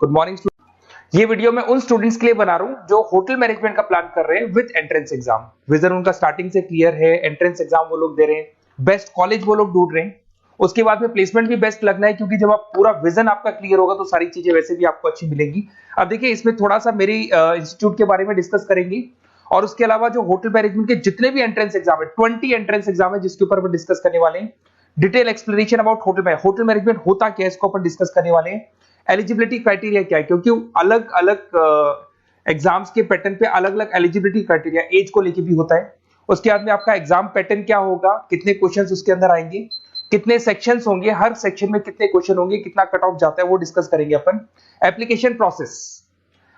Good morning. ये video मैं उन स्टूडेंट्स के लिए बना रहा हूं जो होटल मैनेजमेंट का प्लान कर रहे हैं विद एंट्रेंस एग्जाम। विजन उनका स्टार्टिंग से क्लियर है, एंट्रेंस एग्जाम वो लोग दे रहे हैं, बेस्ट कॉलेज वो लोग ढूंढ रहे हैं, उसके बाद में प्लेसमेंट भी बेस्ट लगना है, क्योंकि जब आप पूरा विजन आपका क्लियर होगा तो सारी चीजें वैसे भी आपको अच्छी मिलेंगी। अब देखिए, इसमें थोड़ा सा मेरी इंस्टीट्यूट के बारे में डिस्कस करेंगे और उसके अलावा जो होटल मैनेजमेंट के जितने भी एंट्रेंस एग्जाम है, 20 एंट्रेंस एग्जाम है जिसके ऊपर हम डिस्कस करने वाले हैं। Detail explanation about hotel management होता क्या है, इसको अपन डिस्कस करने वाले हैं। एलिजिबिलिटी क्राइटेरिया क्या है, क्योंकि अलग अलग एग्जाम्स के पैटर्न पे अलग अलग एलिजिबिलिटी क्राइटेरिया एज को लेके भी होता है। उसके बाद में आपका एग्जाम पैटर्न क्या होगा, कितने क्वेश्चंस उसके अंदर आएंगे, कितने सेक्शंस होंगे, हर सेक्शन में कितने क्वेश्चन होंगे, कितना कट ऑफ जाता है, वो डिस्कस करेंगे अपन। एप्लीकेशन प्रोसेस,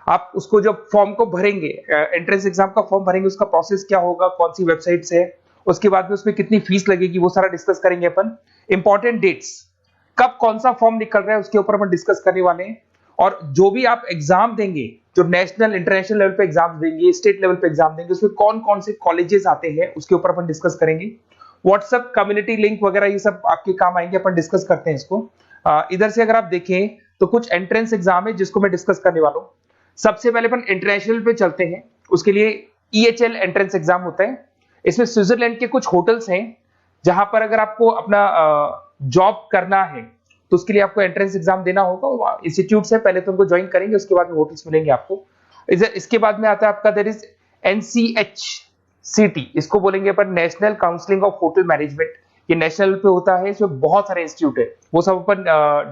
आप उसको जब फॉर्म को भरेंगे, एंट्रेंस एग्जाम का फॉर्म भरेंगे, उसका प्रोसेस क्या होगा, कौन सी वेबसाइट से, उसके बाद में उसमें कितनी फीस लगेगी, वो सारा डिस्कस करेंगे अपन। इंपॉर्टेंट डेट्स, कब कौन सा फॉर्म निकल रहा है उसके ऊपर अपन डिस्कस करने वाले हैं। और जो भी आप एग्जाम देंगे, जो नेशनल इंटरनेशनल लेवल पे एग्जाम देंगे, स्टेट लेवल पे एग्जाम देंगे, उसमें कौन कौन से कॉलेजेस आते हैं उसके ऊपर अपन डिस्कस करेंगे। व्हाट्सएप कम्युनिटी लिंक वगैरह ये सब आपके काम आएंगे, अपन डिस्कस करते हैं इसको। इधर से अगर आप देखें तो कुछ एंट्रेंस एग्जाम है जिसको मैं डिस्कस करने वाला हूं। सबसे पहले अपन इंटरनेशनल पे चलते हैं। उसके लिए EHL एंट्रेंस एग्जाम होता है। इसमें स्विट्जरलैंड के कुछ होटल्स हैं जहां पर अगर आपको अपना जॉब करना है तो उसके लिए आपको एंट्रेंस एग्जाम देना होगा। इंस्टीट्यूट से पहले तो उनको ज्वाइन करेंगे, उसके बाद में होटल्स मिलेंगे आपको। इसके बाद में आता है आपका देयर इज NCHCT, इसको बोलेंगे अपन national counselling of hotel management. ये नेशनल पे होता है, इसमें बहुत सारे इंस्टीट्यूट है, वो सब अपन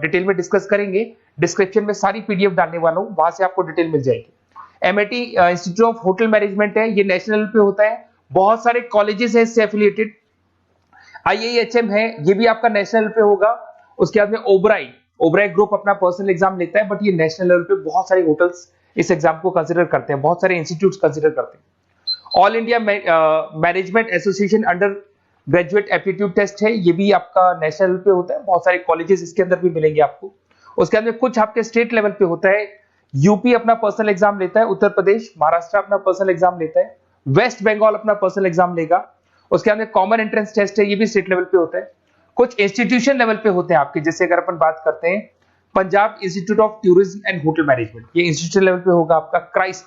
डिटेल में डिस्कस करेंगे। डिस्क्रिप्शन में सारी PDF डालने वाला हूं, वहां से आपको डिटेल मिल जाएगी। MIT institute of hotel management है, ये नेशनल पे होता है, बहुत सारे कॉलेजेस है इससे एफिलिएटेड। IIHM है, ये भी आपका नेशनल पे होगा। उसके बाद में ओबराई ग्रुप अपना पर्सनल एग्जाम लेता है, बट ये नेशनल लेवल पे बहुत सारे होटल्स इस एग्जाम को कंसीडर करते हैं, बहुत सारे इंस्टीट्यूट्स कंसीडर करते हैं। All India Management Association Undergraduate Aptitude Test है, ये भी आपका नेशनल पे होता है, बहुत सारे कॉलेजेस इसके अंदर भी मिलेंगे आपको। उसके अंदर कुछ आपके स्टेट लेवल पे होता है। यूपी अपना पर्सनल एग्जाम लेता है, उत्तर प्रदेश, महाराष्ट्र अपना पर्सनल एग्जाम लेता है, वेस्ट बंगाल अपना पर्सनल एग्जाम लेगा। उसके अंदर कॉमन एंट्रेंस टेस्ट है, ये भी स्टेट लेवल पे होता है। कुछ इंस्टीट्यूशन लेवल पे होते हैं आपके, जैसे अगर अपन बात करते हैं Punjab institute of tourism and hotel management, ये इंस्टीट्यूशन लेवल पे होगा आपका। क्राइस्ट,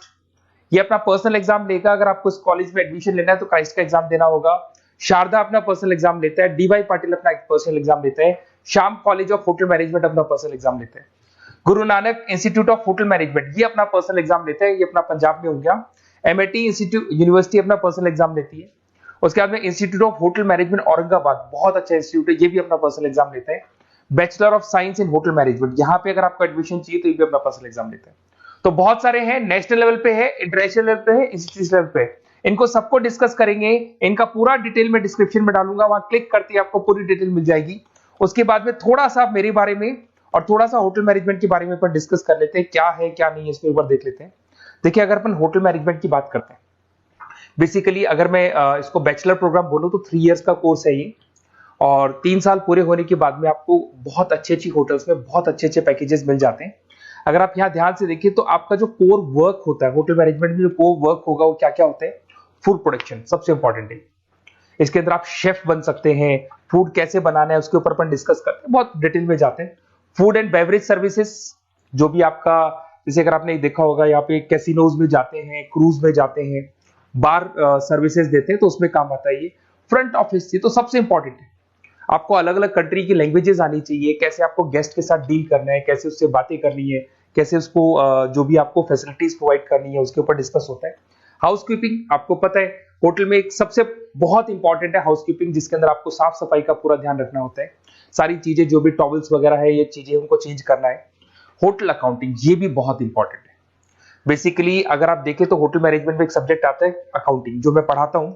ये अपना पर्सनल एग्जाम लेगा, अगर आपको इस कॉलेज में एडमिशन लेना है तो क्राइस्ट का एग्जाम देना होगा। शारदा अपना पर्सनल एग्जाम लेता है, DY पाटिल अपना पर्सनल एग्जाम लेता है, Shyam college of hotel management अपना पर्सनल एग्जाम लेता है। Guru Nanak institute of hotel management, ये अपना पर्सनल एग्जाम लेता है, ये अपना पंजाब में हो गया। MIT इंस्टीट्यूट यूनिवर्सिटी अपना पर्सनल एग्जाम लेती है। उसके बाद में institute of hotel management Aurangabad, बहुत अच्छा इंस्टीट्यूट है, ये भी अपना पर्सनल एग्जाम लेता है। Bachelor of science in hotel management, यहाँ पे अगर आपको एडमिशन चाहिए तो ये भी अपना पर्सनल एग्जाम लेता है। तो बहुत सारे हैं, नेशनल लेवल पे है, इंटरनेशनल लेवल पे है, इंस्टीट्यूशन लेवल पे है। इनको सबको डिस्कस करेंगे, इनका पूरा डिटेल में डिस्क्रिप्शन में डालूंगा, वहां क्लिक करते ही आपको पूरी डिटेल मिल जाएगी। उसके बाद में थोड़ा सा मेरे बारे में और थोड़ा सा होटल मैनेजमेंट के बारे में पर डिस्कस कर लेते हैं, क्या है क्या नहीं है, इसके ऊपर देख लेते हैं। देखिए, अगर अपन होटल मैनेजमेंट की बात करते हैं, बेसिकली अगर मैं इसको बैचलर प्रोग्राम बोलूं तो 3 इयर्स का कोर्स है ये, और 3 साल पूरे होने के बाद में आपको बहुत अच्छी होटल्स में बहुत अच्छे पैकेजेस मिल जाते हैं। अगर आप यहाँ ध्यान से देखिए तो आपका जो कोर वर्क होता है होटल मैनेजमेंट में, जो कोर वर्क होगा वो क्या क्या होता है। फूड प्रोडक्शन सबसे इंपॉर्टेंट है, इसके अंदर आप शेफ बन सकते हैं, फूड कैसे बनाना है उसके ऊपर अपन डिस्कस करते हैं, बहुत डिटेल में जाते हैं। फूड एंड बेवरेज सर्विसेज, जो भी आपका, जैसे अगर आपने देखा होगा यहाँ पे कैसीनोज में जाते हैं, क्रूज में जाते हैं, बार सर्विसेज देते हैं, तो उसमें काम आता है ये। फ्रंट ऑफिस से तो सबसे इंपॉर्टेंट है, आपको अलग अलग कंट्री की लैंग्वेजेस आनी चाहिए, कैसे आपको गेस्ट के साथ डील करना है, कैसे उससे बातें करनी है, कैसे उसको जो भी आपको फैसिलिटीज प्रोवाइड करनी है उसके ऊपर डिस्कस होता है। हाउसकीपिंग, आपको पता है होटल में एक सबसे बहुत इंपॉर्टेंट है हाउसकीपिंग, जिसके अंदर आपको साफ सफाई का पूरा ध्यान रखना होता है, सारी चीजें जो भी टॉवल्स वगैरह है ये चीजें उनको चेंज करना है। होटल अकाउंटिंग, ये भी बहुत इंपॉर्टेंट है। बेसिकली अगर आप देखें तो होटल मैनेजमेंट में एक सब्जेक्ट आता है अकाउंटिंग, जो मैं पढ़ाता हूं।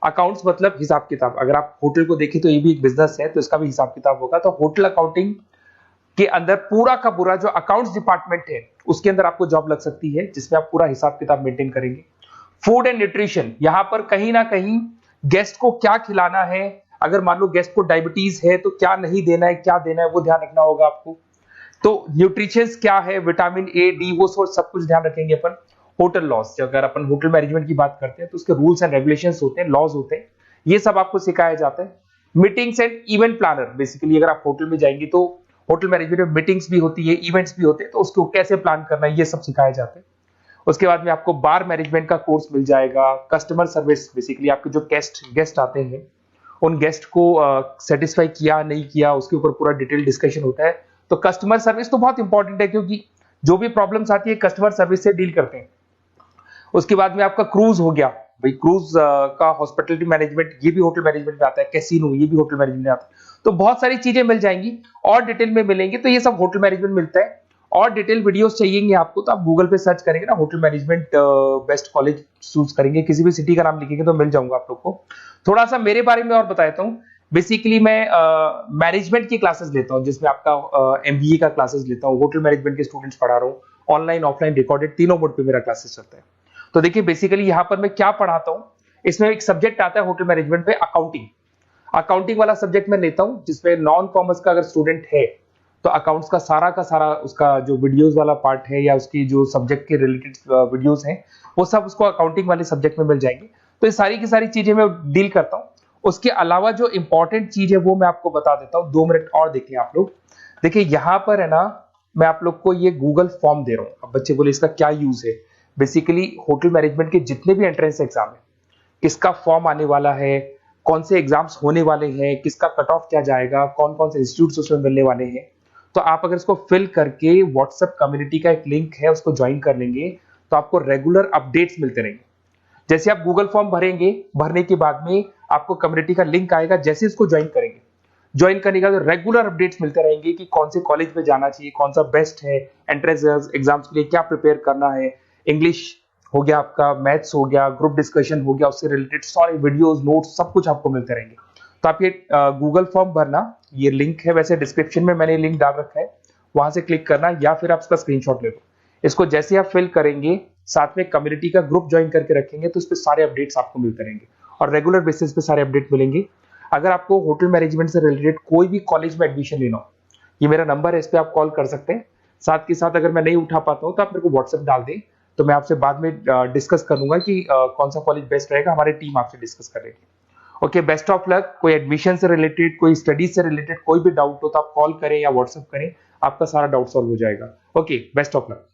अकाउंट्स मतलब हिसाब किताब, अगर आप होटल को देखें तो ये भी एक बिजनेस है, तो इसका भी हिसाब किताब होगा। तो होटल अकाउंटिंग के अंदर पूरा का पूरा जो अकाउंट्स डिपार्टमेंट है उसके अंदर आपको जॉब लग सकती है, जिसमें आप पूरा हिसाब किताब मेंटेन करेंगे। फूड एंड न्यूट्रिशन, यहां पर कहीं ना कहीं गेस्ट को क्या खिलाना है, अगर मान लो गेस्ट को डायबिटीज है तो क्या नहीं देना है, क्या देना है, वो ध्यान रखना होगा आपको। तो न्यूट्रिशंस क्या है, विटामिन A, D, वो सब कुछ ध्यान रखेंगे अपन। होटल लॉज, अगर अपन होटल मैनेजमेंट की बात करते हैं तो उसके रूल्स एंड रेगुलेशंस होते हैं, लॉज होते हैं, ये सब आपको सिखाया जाता है। Meetings and event planner, basically अगर आप होटल में जाएंगे तो होटल मैनेजमेंट में मीटिंग्स भी होती है, इवेंट्स भी होते हैं, तो उसको कैसे प्लान करना है ये सब सिखाया जाता है। उसके बाद में आपको बार मैनेजमेंट का कोर्स मिल जाएगा, कस्टमर सर्विस, बेसिकली आपके जो गेस्ट आते हैं उन गेस्ट को सेटिस्फाई किया नहीं किया उसके ऊपर पूरा डिटेल डिस्कशन होता है। तो कस्टमर सर्विस तो बहुत इंपॉर्टेंट है, क्योंकि जो भी प्रॉब्लम्स आती है कस्टमर सर्विस से डील करते हैं। उसके बाद में आपका क्रूज हो गया, भाई क्रूज का हॉस्पिटलिटी मैनेजमेंट ये भी होटल मैनेजमेंट में आता है, कैसीनो ये भी होटल मैनेजमेंट में आता है। तो बहुत सारी चीजें मिल जाएंगी और डिटेल में मिलेंगे, तो ये सब होटल मैनेजमेंट मिलता है। और डिटेल वीडियोस चाहिए आपको तो आप गूगल पे सर्च करेंगे ना, hotel management best college choose करेंगे, किसी भी सिटी का नाम लिखेंगे तो मिल जाऊंगा आप लोग को। थोड़ा सा मेरे बारे में और बता देता हूँ। बेसिकली मैं मैनेजमेंट की क्लासेस लेता हूँ, जिसमें आपका एमबीए का क्लासेस लेता हूँ, होटल मैनेजमेंट के स्टूडेंट्स पढ़ा रहा हूँ, ऑनलाइन ऑफलाइन रिकॉर्डेड तीनों मोड पे मेरा क्लासेस चलता है। तो देखिए बेसिकली यहाँ पर मैं क्या पढ़ाता हूँ, इसमें एक सब्जेक्ट आता है होटल मैनेजमेंट में अकाउंटिंग। अकाउंटिंग वाला सब्जेक्ट मैं लेता हूँ, जिसमें नॉन कॉमर्स का अगर स्टूडेंट है तो अकाउंट्स का सारा उसका जो वीडियोस वाला पार्ट है या उसकी जो सब्जेक्ट के रिलेटेड वीडियोस हैं वो सब उसको अकाउंटिंग वाले सब्जेक्ट में मिल जाएंगे। तो ये सारी की सारी चीजें मैं डील करता हूँ। उसके अलावा जो इंपॉर्टेंट चीज है वो मैं आपको बता देता हूँ, 2 मिनट और देखिए आप लोग। देखिए यहाँ पर है ना, मैं आप लोग को ये गूगल फॉर्म दे रहा हूँ। अब बच्चे बोले इसका क्या यूज है। बेसिकली होटल मैनेजमेंट के जितने भी एंट्रेंस एग्जाम है, किसका फॉर्म आने वाला है, कौन से एग्जाम्स होने वाले हैं, किसका कट ऑफ क्या जाएगा, कौन कौन से इंस्टीट्यूट्स उसमें मिलने वाले हैं, तो आप अगर इसको फिल करके व्हाट्सएप कम्युनिटी का एक लिंक है उसको ज्वाइन कर लेंगे तो आपको रेगुलर अपडेट्स मिलते रहेंगे। जैसे आप गूगल फॉर्म भरेंगे, भरने के बाद में आपको कम्युनिटी का लिंक आएगा, जैसे इसको ज्वाइन करेंगे, ज्वाइन करने के बाद रेगुलर अपडेट्स मिलते रहेंगे कि कौन से कॉलेज में जाना चाहिए, कौन सा बेस्ट है, एंट्रेंस एग्जाम्स के लिए क्या प्रिपेयर करना है, इंग्लिश हो गया आपका, मैथ्स हो गया, ग्रुप डिस्कशन हो गया, उससे रिलेटेड सारे वीडियोस नोट्स सब कुछ आपको मिलते रहेंगे। तो आप ये गूगल फॉर्म भरना, ये लिंक है, वैसे डिस्क्रिप्शन में मैंने लिंक डाल रखा है, वहां से क्लिक करना या फिर आप इसका स्क्रीनशॉट ले लो। इसको जैसे आप फिल करेंगे, साथ में कम्युनिटी का ग्रुप ज्वाइन करके रखेंगे तो इस पे सारे अपडेट्स आपको मिलते रहेंगे और रेगुलर बेसिस पे सारे अपडेट मिलेंगे। अगर आपको होटल मैनेजमेंट से रिलेटेड कोई भी कॉलेज में एडमिशन लेना हो, ये मेरा नंबर है, इस पे आप कॉल कर सकते हैं। साथ के साथ अगर मैं नहीं उठा पाता हूँ तो आप मेरे को व्हाट्सएप डाल दें, तो मैं आपसे बाद में डिस्कस करूंगा कि कौन सा कॉलेज बेस्ट रहेगा, हमारी टीम आपसे डिस्कस करेगी। Okay, best of luck. कोई एडमिशन से रिलेटेड, कोई स्टडीज से रिलेटेड कोई भी डाउट हो तो आप कॉल करें या व्हाट्सएप करें, आपका सारा डाउट सॉल्व हो जाएगा। Okay, best of luck.